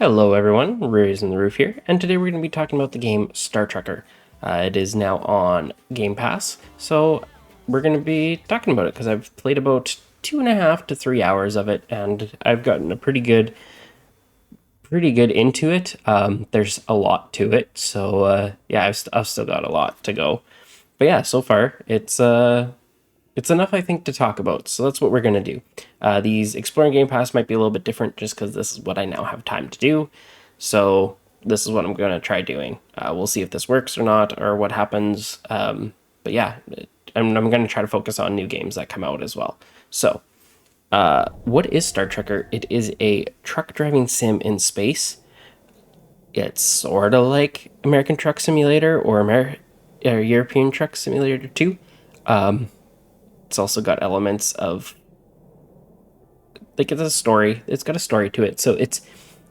Hello everyone, Raising the Roof here, and today we're going to be talking about the game Star Trekker. It is now on Game Pass, so we're going to be talking about it because I've played about 2.5 to 3 hours of it, and I've gotten a pretty good into it. There's a lot to it, so yeah, I've still got a lot to go. But yeah, so far it's enough, I think, to talk about. So that's what we're going to do. These Exploring Game Pass might be a little bit different just because this is what I now have time to do. So this is what I'm going to try doing. We'll see if this works or not or what happens. But yeah, I'm going to try to focus on new games that come out as well. So what is Star Trekker? It is a truck driving sim in space. It's sort of like American Truck Simulator or European Truck Simulator 2. It's also got elements of like it's a story. It's got a story to it. So it's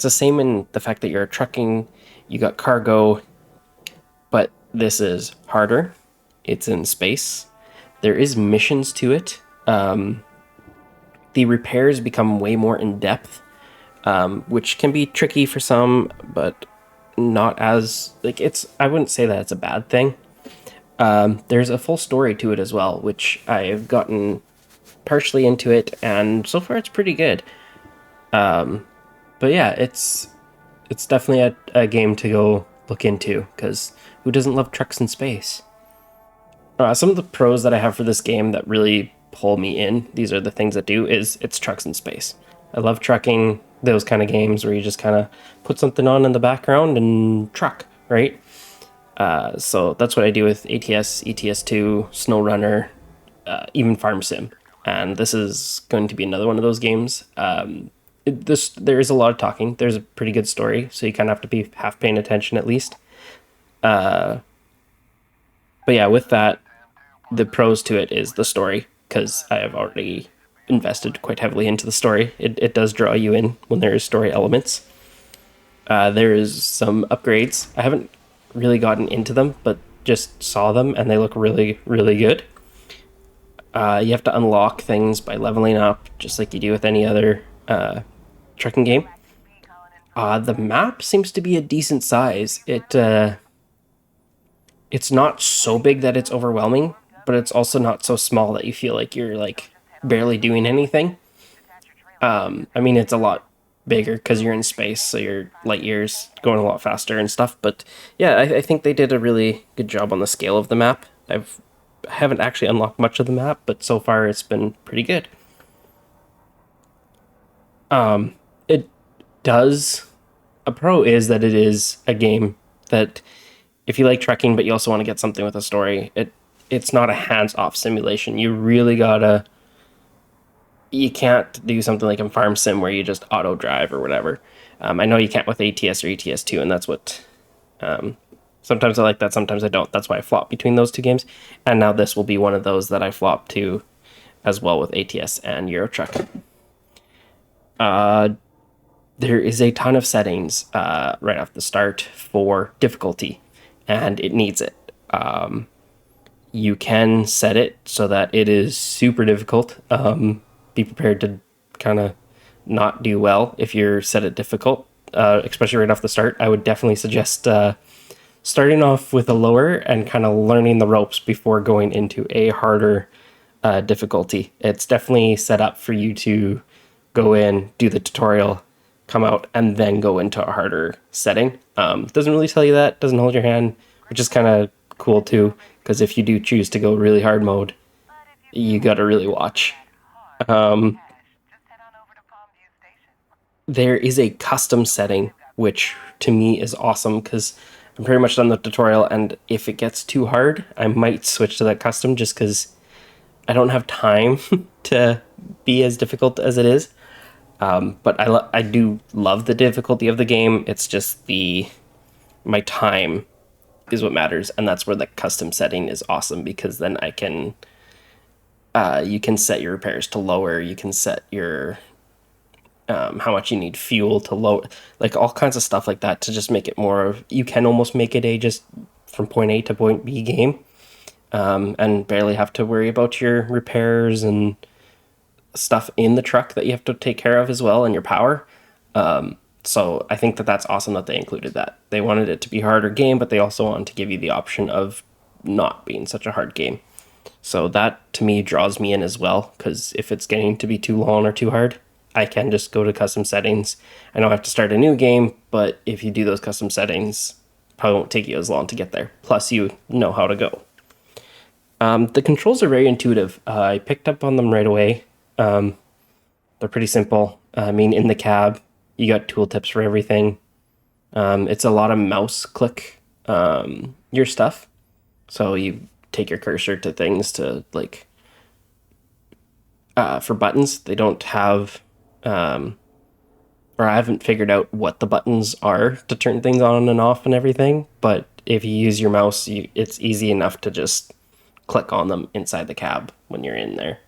the same in the fact that you're trucking, you got cargo, but this is harder. It's in space. There is missions to it. The repairs become way more in depth, which can be tricky for some, but not as like it's. I wouldn't say that it's a bad thing. There's a full story to it as well, which I've gotten partially into it, and so far it's pretty good. But yeah, it's definitely a game to go look into because who doesn't love trucks in space? Some of the pros that I have for this game that really pull me in, these are the things that do, is it's trucks in space. I love trucking, those kind of games where you just kind of put something on in the background and truck, right? So that's what I do with ATS, ETS2, SnowRunner, even Farm Sim. And this is going to be another one of those games. There is a lot of talking. There's a pretty good story, so you kind of have to be half paying attention at least. But yeah, with that, the pros to it is the story, because I have already invested quite heavily into the story. It does draw you in when there is story elements. There is some upgrades. I haven't really gotten into them, but just saw them, and they look really, really good. You have to unlock things by leveling up, just like you do with any other trucking game. The map seems to be a decent size. It's not so big that it's overwhelming, but it's also not so small that you feel like you're like barely doing anything. I mean, it's a lot bigger because you're in space, so your light years going a lot faster and stuff. But yeah, I think they did a really good job on the scale of the map. I haven't actually unlocked much of the map, but so far it's been pretty good. It does. A pro is that it is a game that if you like trekking, but you also want to get something with a story, it's not a hands-off simulation. You can't do something like in Farm Sim where you just auto drive or whatever. I know you can't with ATS or ETS2, and that's what. Sometimes I like that, sometimes I don't. That's why I flop between those two games. And now this will be one of those that I flop to as well with ATS and Euro Truck. There is a ton of settings right off the start for difficulty, and it needs it. You can set it so that it is super difficult. Be prepared to kind of not do well if you're set it difficult, especially right off the start. I would definitely suggest starting off with a lower and kind of learning the ropes before going into a harder difficulty. It's definitely set up for you to go in, do the tutorial, come out, and then go into a harder setting. Doesn't really tell you that, doesn't hold your hand, which is kind of cool too, because if you do choose to go really hard mode, you gotta really watch. Um, there is a custom setting, which to me is awesome because I'm pretty much done the tutorial, and if it gets too hard, I might switch to that custom just because I don't have time to be as difficult as it is. But I do love the difficulty of the game. It's just my time is what matters, and that's where the custom setting is awesome because then you can set your repairs to lower. You can set your how much you need fuel to low, like all kinds of stuff like that to just make it more of, you can almost make it a just from point A to point B game, and barely have to worry about your repairs and stuff in the truck that you have to take care of as well and your power. So I think that that's awesome that they included that. They wanted it to be a harder game, but they also wanted to give you the option of not being such a hard game. So that to me draws me in as well, because if it's getting to be too long or too hard, I can just go to custom settings. I don't have to start a new game, but if you do those custom settings, probably won't take you as long to get there. Plus, you know how to go. The controls are very intuitive. I picked up on them right away. They're pretty simple. I mean, in the cab, you got tooltips for everything. It's a lot of mouse click your stuff. So you take your cursor to things to like for buttons. They don't have or I haven't figured out what the buttons are to turn things on and off and everything. But if you use your mouse, it's easy enough to just click on them inside the cab when you're in there.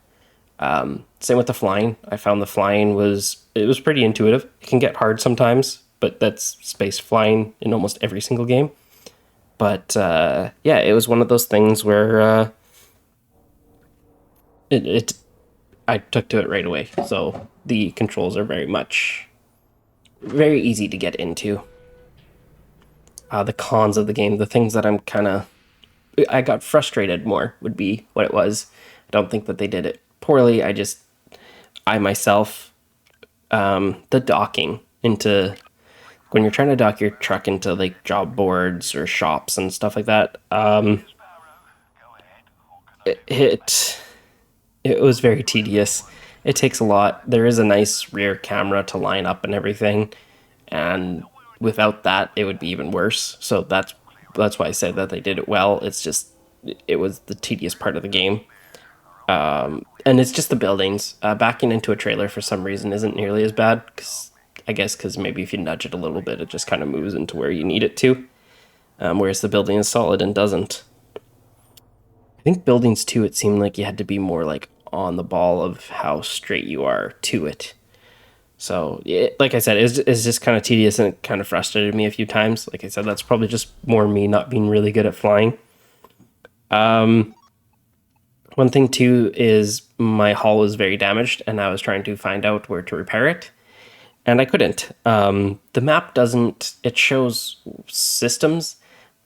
Same with the flying. I found the flying was pretty intuitive. It can get hard sometimes, but that's space flying in almost every single game. But yeah, it was one of those things where I took to it right away. So the controls are very easy to get into. The cons of the game, the things that I got frustrated more would be what it was. I don't think that they did it poorly. I myself, the docking into when you're trying to dock your truck into like job boards or shops and stuff like that, it it was very tedious. It takes a lot. There is a nice rear camera to line up and everything, and without that, it would be even worse. So that's why I said that they did it well. It's just it was the tedious part of the game. And it's just the buildings. Backing into a trailer for some reason isn't nearly as bad. I guess because maybe if you nudge it a little bit, it just kind of moves into where you need it to. Whereas the building is solid and doesn't. I think buildings too, it seemed like you had to be more like on the ball of how straight you are to it. So, like I said, it's just kind of tedious and it kind of frustrated me a few times. Like I said, that's probably just more me not being really good at flying. One thing too is my hull was very damaged and I was trying to find out where to repair it. And I couldn't. The map doesn't, it shows systems,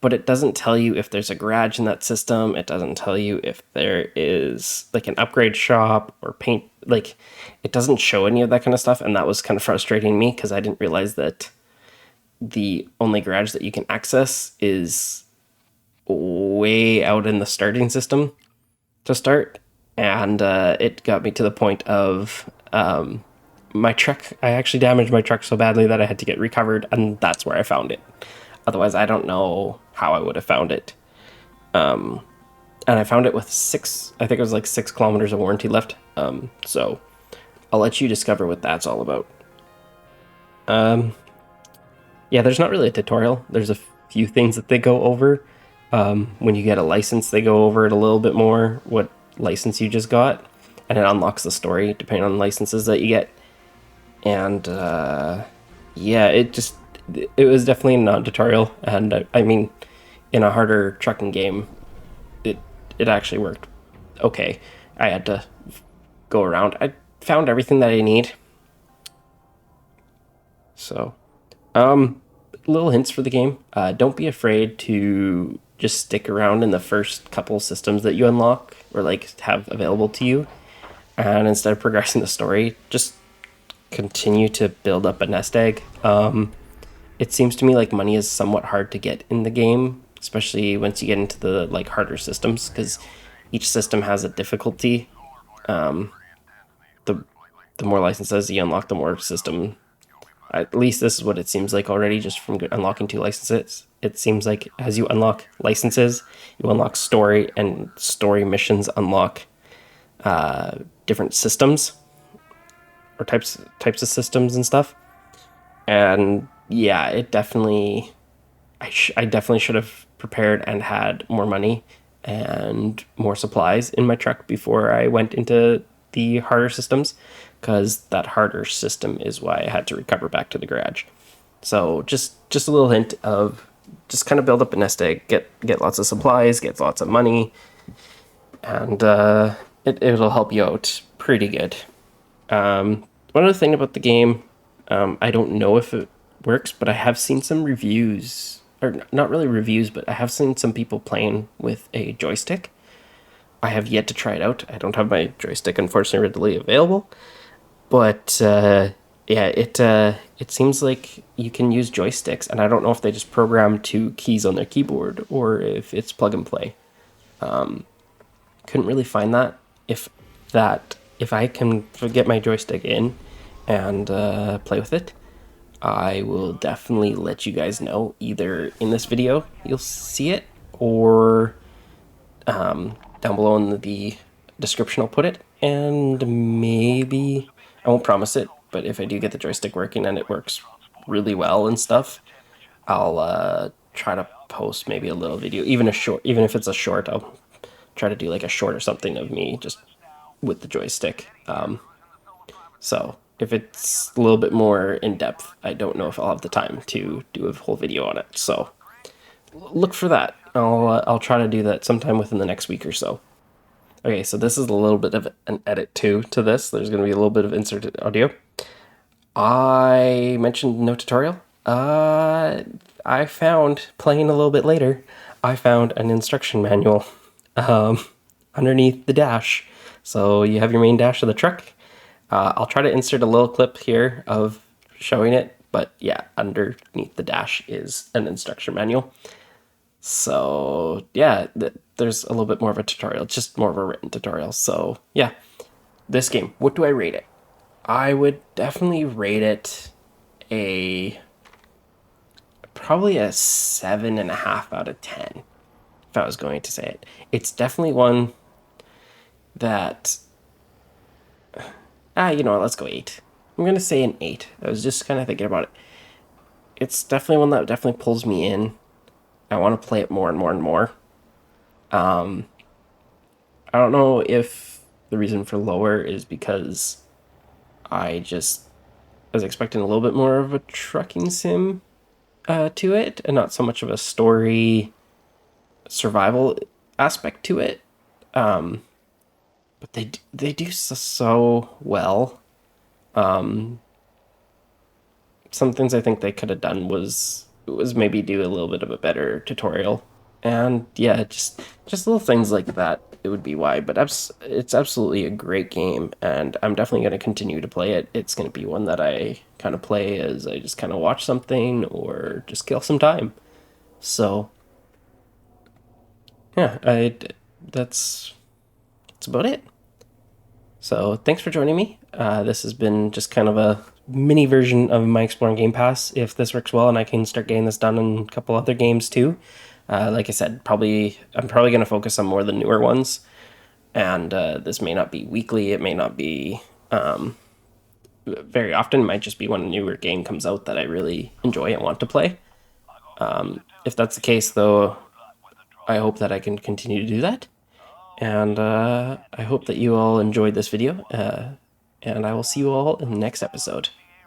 but it doesn't tell you if there's a garage in that system. It doesn't tell you if there is like an upgrade shop or paint. Like, it doesn't show any of that kind of stuff. And that was kind of frustrating me because I didn't realize that the only garage that you can access is way out in the starting system to start. And it got me to the point of my truck. I actually damaged my truck so badly that I had to get recovered, and that's where I found it. Otherwise, I don't know how I would have found it. And I found it with I think it was like 6 kilometers of warranty left. So I'll let you discover what that's all about. Yeah, there's not really a tutorial. There's a few things that they go over. When you get a license, they go over it a little bit more, what license you just got, and it unlocks the story depending on the licenses that you get. And yeah, it was definitely a non-tutorial, and I mean, in a harder trucking game, it actually worked okay. I had to go around. I found everything that I need. So, little hints for the game. Don't be afraid to just stick around in the first couple systems that you unlock or like have available to you, and instead of progressing the story, just continue to build up a nest egg. It seems to me like money is somewhat hard to get in the game, especially once you get into the like harder systems, because each system has a difficulty. The more licenses you unlock, the more system. At least this is what it seems like already, just from unlocking 2 licenses. It seems like as you unlock licenses, you unlock story, and story missions unlock different systems or types of systems and stuff. And yeah, it definitely, I definitely should have prepared and had more money and more supplies in my truck before I went into the harder systems, because that harder system is why I had to recover back to the garage. So just a little hint of just kind of build up a nest egg, get lots of supplies, get lots of money, and it'll help you out pretty good. One other thing about the game, I don't know if works, but I have seen some reviews, or not really reviews, but I have seen some people playing with a joystick. I have yet to try it out. I don't have my joystick, unfortunately, readily available. But yeah, it seems like you can use joysticks, and I don't know if they just program two keys on their keyboard or if it's plug and play. Couldn't really find that. If I can get my joystick in and play with it, I will definitely let you guys know. Either in this video you'll see it, or down below in the description I'll put it. And maybe, I won't promise it, but if I do get the joystick working and it works really well and stuff, I'll try to post maybe a little video, even a short, even if it's a short. I'll try to do like a short or something of me just with the joystick. So if it's a little bit more in depth, I don't know if I'll have the time to do a whole video on it. So look for that. I'll try to do that sometime within the next week or so. Okay, so this is a little bit of an edit too to this. There's going to be a little bit of inserted audio. I mentioned no tutorial. I found, playing a little bit later, I found an instruction manual underneath the dash. So you have your main dash of the truck. I'll try to insert a little clip here of showing it, but yeah, underneath the dash is an instruction manual. So yeah, there's a little bit more of a tutorial. It's just more of a written tutorial. So yeah, this game, what do I rate it? I would definitely rate it probably a 7.5 out of 10, if I was going to say it. It's definitely one that, you know what, let's go 8. I'm going to say an 8. I was just kind of thinking about it. It's definitely one that definitely pulls me in. I want to play it more and more and more. I don't know if the reason for lower is because I was expecting a little bit more of a trucking sim to it, and not so much of a story survival aspect to it. But they do so well. Some things I think they could have done was maybe do a little bit of a better tutorial, and yeah, just little things like that. It would be why, but it's absolutely a great game, and I'm definitely going to continue to play it. It's going to be one that I kind of play as I just kind of watch something or just kill some time. So yeah, that's about it. So thanks for joining me. This has been just kind of a mini version of my Exploring Game Pass. If this works well and I can start getting this done in a couple other games too, like I said, I'm probably going to focus on more of the newer ones. And this may not be weekly. It may not be very often. It might just be when a newer game comes out that I really enjoy and want to play. If that's the case, though, I hope that I can continue to do that. And I hope that you all enjoyed this video, and I will see you all in the next episode.